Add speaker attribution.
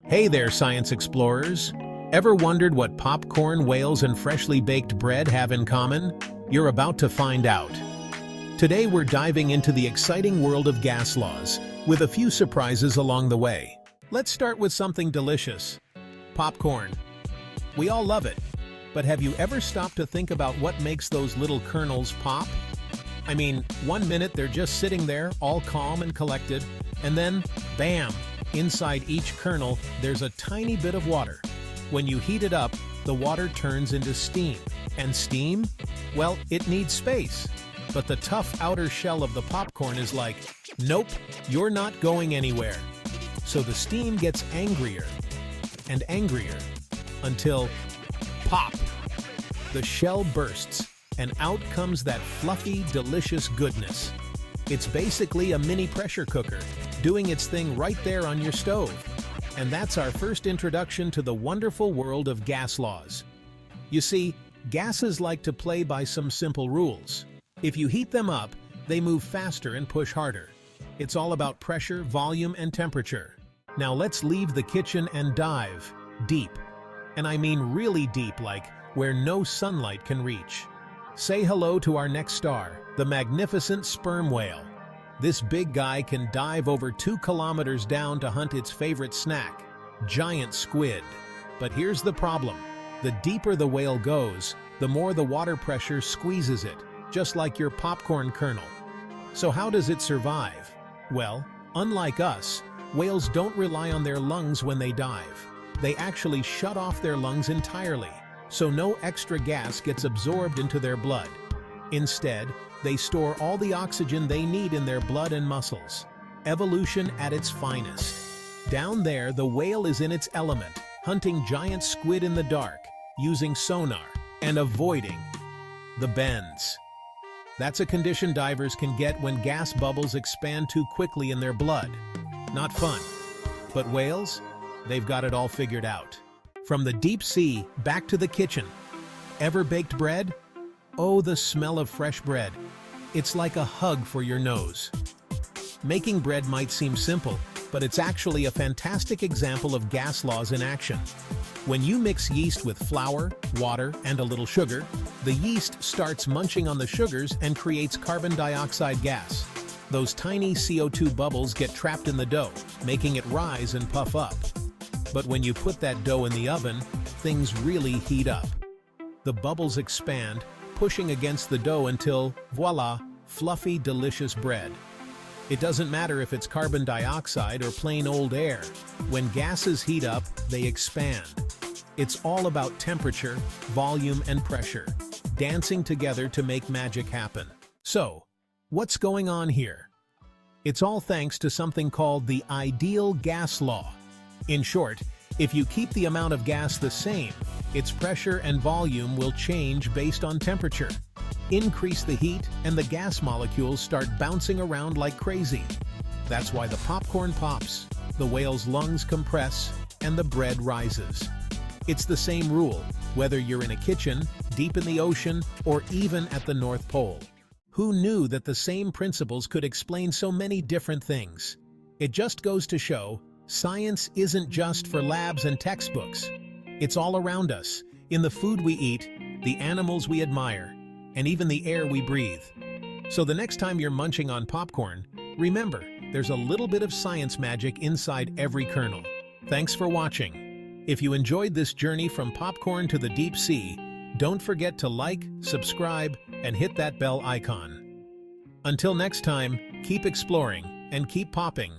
Speaker 1: Hey there, science explorers! Ever wondered what popcorn, whales, and freshly baked bread have in common? You're about to find out. Today we're diving into the exciting world of gas laws, with a few surprises along the way. Let's start with something delicious. Popcorn. We all love it, but have you ever stopped to think about what makes those little kernels pop? I mean, 1 minute they're just sitting there, all calm and collected, and then, bam! Inside each kernel, there's a tiny bit of water. When you heat it up, the water turns into steam. And steam? Well, it needs space. But the tough outer shell of the popcorn is like, nope, you're not going anywhere. So the steam gets angrier and angrier until pop! The shell bursts, and out comes that fluffy, delicious goodness. It's basically a mini pressure cooker, doing its thing right there on your stove. And that's our first introduction to the wonderful world of gas laws. You see, gases like to play by some simple rules. If you heat them up, they move faster and push harder. It's all about pressure, volume, and temperature. Now let's leave the kitchen and dive deep. And I mean really deep, like where no sunlight can reach. Say hello to our next star, the magnificent sperm whale. This big guy can dive over 2 kilometers down to hunt its favorite snack, giant squid. But here's the problem. The deeper the whale goes, the more the water pressure squeezes it, just like your popcorn kernel. So how does it survive? Well, unlike us, whales don't rely on their lungs when they dive. They actually shut off their lungs entirely, so no extra gas gets absorbed into their blood. Instead, they store all the oxygen they need in their blood and muscles. Evolution at its finest. Down there, the whale is in its element, hunting giant squid in the dark, using sonar, and avoiding the bends. That's a condition divers can get when gas bubbles expand too quickly in their blood. Not fun. But whales? They've got it all figured out. From the deep sea back to the kitchen. Ever baked bread? Oh, the smell of fresh bread. It's like a hug for your nose. Making bread might seem simple, but it's actually a fantastic example of gas laws in action. When you mix yeast with flour, water, and a little sugar, the yeast starts munching on the sugars and creates carbon dioxide gas. Those tiny CO2 bubbles get trapped in the dough, making it rise and puff up. But when you put that dough in the oven, things really heat up. The bubbles expand, pushing against the dough until, voila, fluffy, delicious bread. It doesn't matter if it's carbon dioxide or plain old air. When gases heat up, they expand. It's all about temperature, volume, and pressure, dancing together to make magic happen. So, what's going on here? It's all thanks to something called the ideal gas law. In short, if you keep the amount of gas the same, its pressure and volume will change based on temperature. Increase the heat, and the gas molecules start bouncing around like crazy. That's why the popcorn pops, the whale's lungs compress, and the bread rises. It's the same rule, whether you're in a kitchen, deep in the ocean, or even at the North Pole. Who knew that the same principles could explain so many different things? It just goes to show, science isn't just for labs and textbooks. It's all around us, in the food we eat, the animals we admire, and even the air we breathe. So the next time you're munching on popcorn, remember, there's a little bit of science magic inside every kernel. Thanks for watching. If you enjoyed this journey from popcorn to the deep sea, don't forget to like, subscribe, and hit that bell icon. Until next time, keep exploring and keep popping.